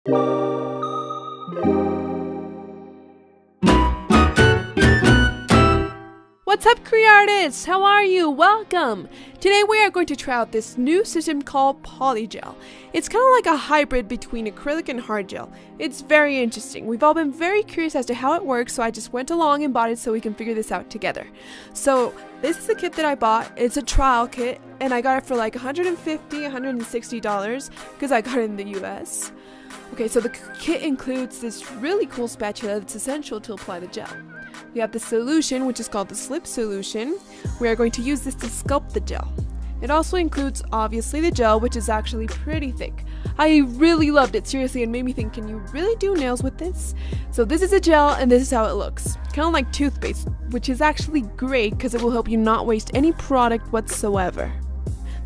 What's up, career artists? How are you? Welcome! Today we are going to try out this new system called PolyGel. It's kind of like a hybrid between acrylic and hard gel. It's very interesting. We've all been very curious as to how it works, so I just went along and bought it so we can figure this out together. So this is the kit that I bought. It's a trial kit, and I got it for like $150, $160 because I got it in the US. Okay, so the kit includes this really cool spatula that's essential to apply the gel. We have the solution, which is called the slip solution. We are going to use this to sculpt the gel. It also includes, obviously, the gel, which is actually pretty thick. I really loved it, seriously, and made me think, can you really do nails with this? So this is a gel, and this is how it looks. Kind of like toothpaste, which is actually great because it will help you not waste any product whatsoever.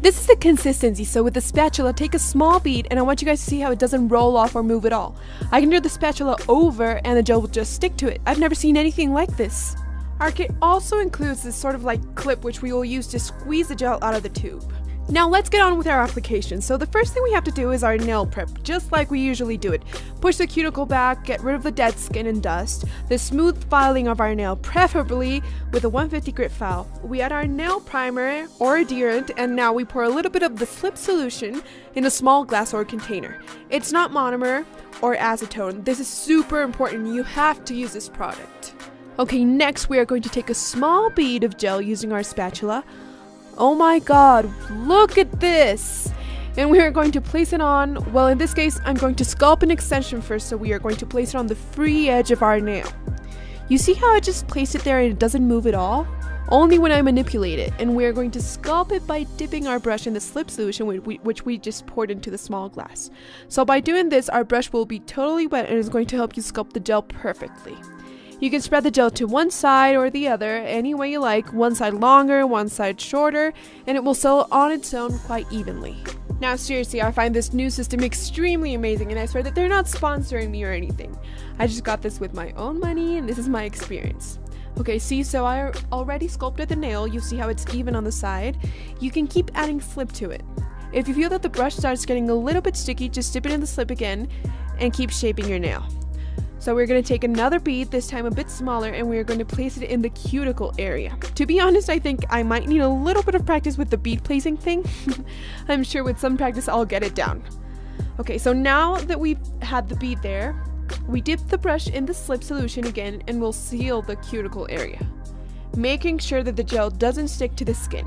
This is the consistency, so with the spatula, take a small bead, and I want you guys to see how it doesn't roll off or move at all. I can turn the spatula over and the gel will just stick to it. I've never seen anything like this. Our kit also includes this sort of like clip which we will use to squeeze the gel out of the tube. Now let's get on with our application. So the first thing we have to do is our nail prep, just like we usually do it. Push the cuticle back, get rid of the dead skin and dust, the smooth filing of our nail, preferably with a 150 grit file. We add our nail primer or adherent, and now we pour a little bit of the slip solution in a small glass or container. It's not monomer or acetone. This is super important. You have to use this product. Okay, next we are going to take a small bead of gel using our spatula. Oh my god, look at this! And we are going to place it on, well, in this case, I'm going to sculpt an extension first, so we are going to place it on the free edge of our nail. You see how I just placed it there and it doesn't move at all? Only when I manipulate it, and we are going to sculpt it by dipping our brush in the slip solution which we just poured into the small glass. So by doing this, our brush will be totally wet and is going to help you sculpt the gel perfectly. You can spread the gel to one side or the other, any way you like, one side longer, one side shorter, and it will settle on its own quite evenly. Now seriously, I find this new system extremely amazing, and I swear that they're not sponsoring me or anything. I just got this with my own money, and this is my experience. Okay, see, so I already sculpted the nail. You see how it's even on the side? You can keep adding slip to it. If you feel that the brush starts getting a little bit sticky, just dip it in the slip again and keep shaping your nail. So we're going to take another bead, this time a bit smaller, and we're going to place it in the cuticle area. To be honest, I think I might need a little bit of practice with the bead placing thing. I'm sure with some practice I'll get it down. Okay, so now that we've had the bead there, we dip the brush in the slip solution again and we'll seal the cuticle area, making sure that the gel doesn't stick to the skin.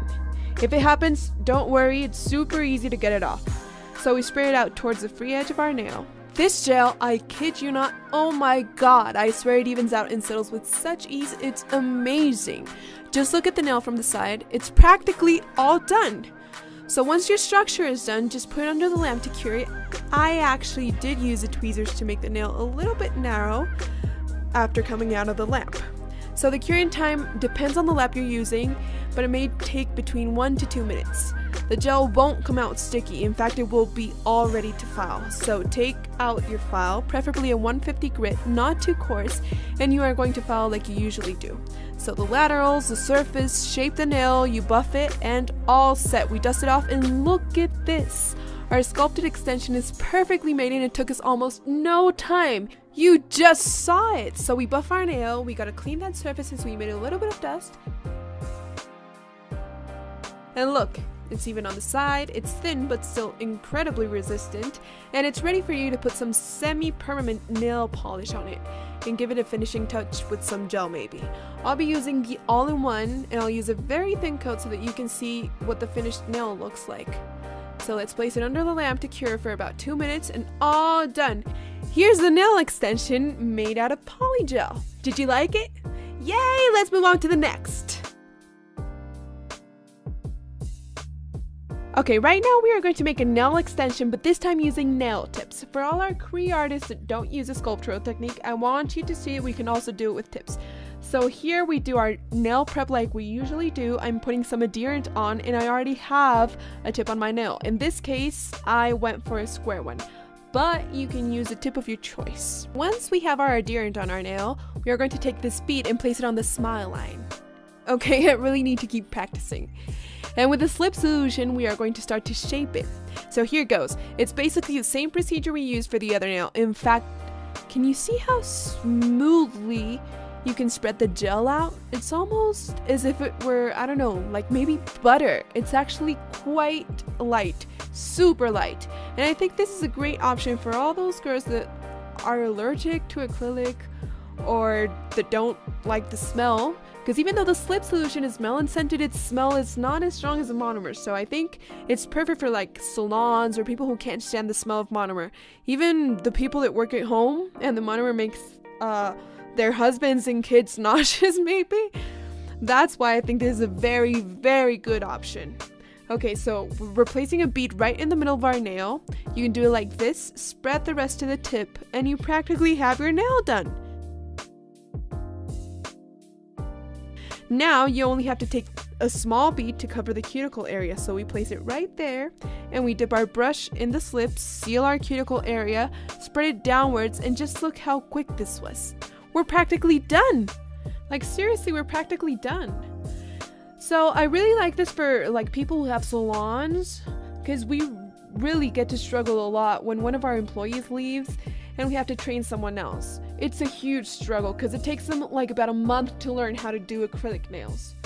If it happens, don't worry, it's super easy to get it off. So we spray it out towards the free edge of our nail. This gel, I kid you not, oh my god, I swear it evens out and settles with such ease, it's amazing. Just look at the nail from the side, it's practically all done. So once your structure is done, just put it under the lamp to cure it. I actually did use the tweezers to make the nail a little bit narrow after coming out of the lamp. So the curing time depends on the lamp you're using, but it may take between 1 to 2 minutes. The gel won't come out sticky, in fact it will be all ready to file. So take out your file, preferably a 150 grit, not too coarse, and you are going to file like you usually do. So the laterals, the surface, shape the nail, you buff it, and all set. We dust it off and look at this! Our sculpted extension is perfectly made and it took us almost no time. You just saw it! So we buff our nail, we gotta clean that surface since we made a little bit of dust. And look, it's even on the side, it's thin but still incredibly resistant, and it's ready for you to put some semi-permanent nail polish on it and give it a finishing touch with some gel maybe. I'll be using the all-in-one, and I'll use a very thin coat so that you can see what the finished nail looks like. So let's place it under the lamp to cure for about 2 minutes and all done. Here's the nail extension made out of PolyGel. Did you like it? Yay! Let's move on to the next. Okay, right now we are going to make a nail extension, but this time using nail tips. For all our career artists that don't use a sculptural technique, I want you to see we can also do it with tips. So here we do our nail prep like we usually do. I'm putting some adherent on and I already have a tip on my nail. In this case, I went for a square one, but you can use a tip of your choice. Once we have our adherent on our nail, we are going to take this bead and place it on the smile line. Okay, I really need to keep practicing. And with the slip solution, we are going to start to shape it. So here goes. It's basically the same procedure we used for the other nail. In fact, can you see how smoothly you can spread the gel out? It's almost as if it were, I don't know, like maybe butter. It's actually quite light, super light. And I think this is a great option for all those girls that are allergic to acrylic or that don't like the smell. Because even though the slip solution is melon scented, its smell is not as strong as the monomer. So I think it's perfect for like salons or people who can't stand the smell of monomer. Even the people that work at home and the monomer makes their husbands and kids nauseous maybe. That's why I think this is a very, very good option. Okay, so we're placing a bead right in the middle of our nail. You can do it like this, spread the rest to the tip, and you practically have your nail done. Now you only have to take a small bead to cover the cuticle area. So we place it right there and we dip our brush in the slip, seal our cuticle area, spread it downwards, and just look how quick this was. We're practically done. Like seriously, we're practically done. So I really like this for like people who have salons, because we really get to struggle a lot when one of our employees leaves and we have to train someone else. It's a huge struggle because it takes them like about a month to learn how to do acrylic nails.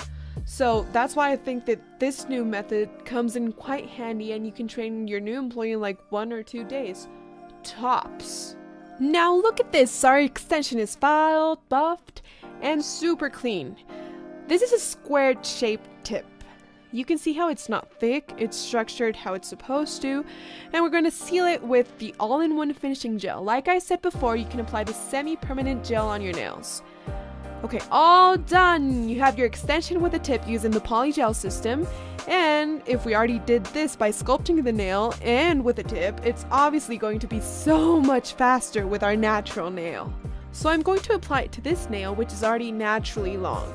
So that's why I think that this new method comes in quite handy, and you can train your new employee in like 1 or 2 days. Tops. Now look at this. Our extension is filed, buffed, and super clean. This is a squared shaped tip. You can see how it's not thick, it's structured how it's supposed to, and we're going to seal it with the all-in-one finishing gel. Like I said before, you can apply the semi-permanent gel on your nails. Okay, all done! You have your extension with a tip using the PolyGel system, and if we already did this by sculpting the nail and with a tip, it's obviously going to be so much faster with our natural nail. So I'm going to apply it to this nail, which is already naturally long.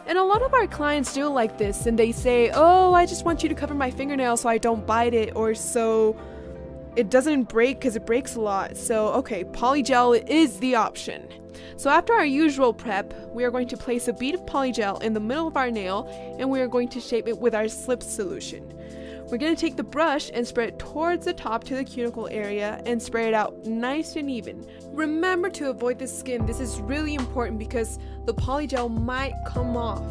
And a lot of our clients do like this, and they say, oh, I just want you to cover my fingernail so I don't bite it, or so it doesn't break because it breaks a lot. So, okay, polygel is the option. So after our usual prep, we are going to place a bead of polygel in the middle of our nail, and we are going to shape it with our slip solution. We're going to take the brush and spread it towards the top to the cuticle area and spray it out nice and even. Remember to avoid the skin. This is really important because the polygel might come off.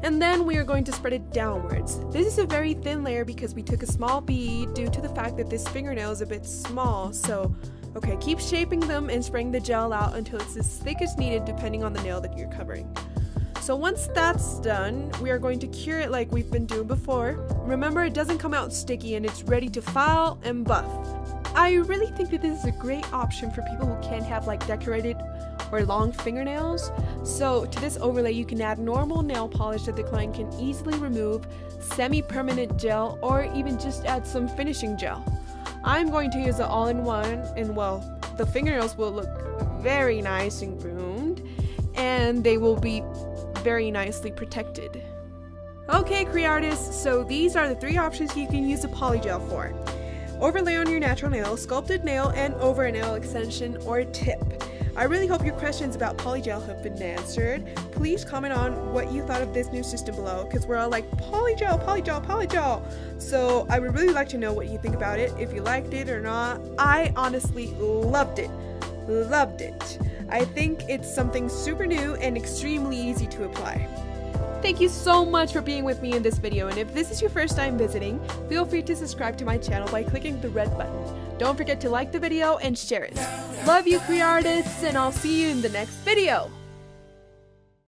And then we are going to spread it downwards. This is a very thin layer because we took a small bead due to the fact that this fingernail is a bit small. So, okay, keep shaping them and spraying the gel out until it's as thick as needed depending on the nail that you're covering. So once that's done, we are going to cure it like we've been doing before. Remember, it doesn't come out sticky and it's ready to file and buff. I really think that this is a great option for people who can't have like decorated or long fingernails. So to this overlay, you can add normal nail polish that the client can easily remove, semi-permanent gel, or even just add some finishing gel. I'm going to use the all-in-one, and well, the fingernails will look very nice and groomed, and they will be very nicely protected. Okay, Cree artists, so these are the 3 options you can use the polygel for. Overlay on your natural nail, sculpted nail, and over a nail extension or tip. I really hope your questions about polygel have been answered. Please comment on what you thought of this new system below, because we're all like, polygel, polygel, polygel. So I would really like to know what you think about it, if you liked it or not. I honestly loved it. Loved it. I think it's something super new and extremely easy to apply. Thank you so much for being with me in this video, and if this is your first time visiting, feel free to subscribe to my channel by clicking the red button. Don't forget to like the video and share it. Love you, Cree artists, and I'll see you in the next video.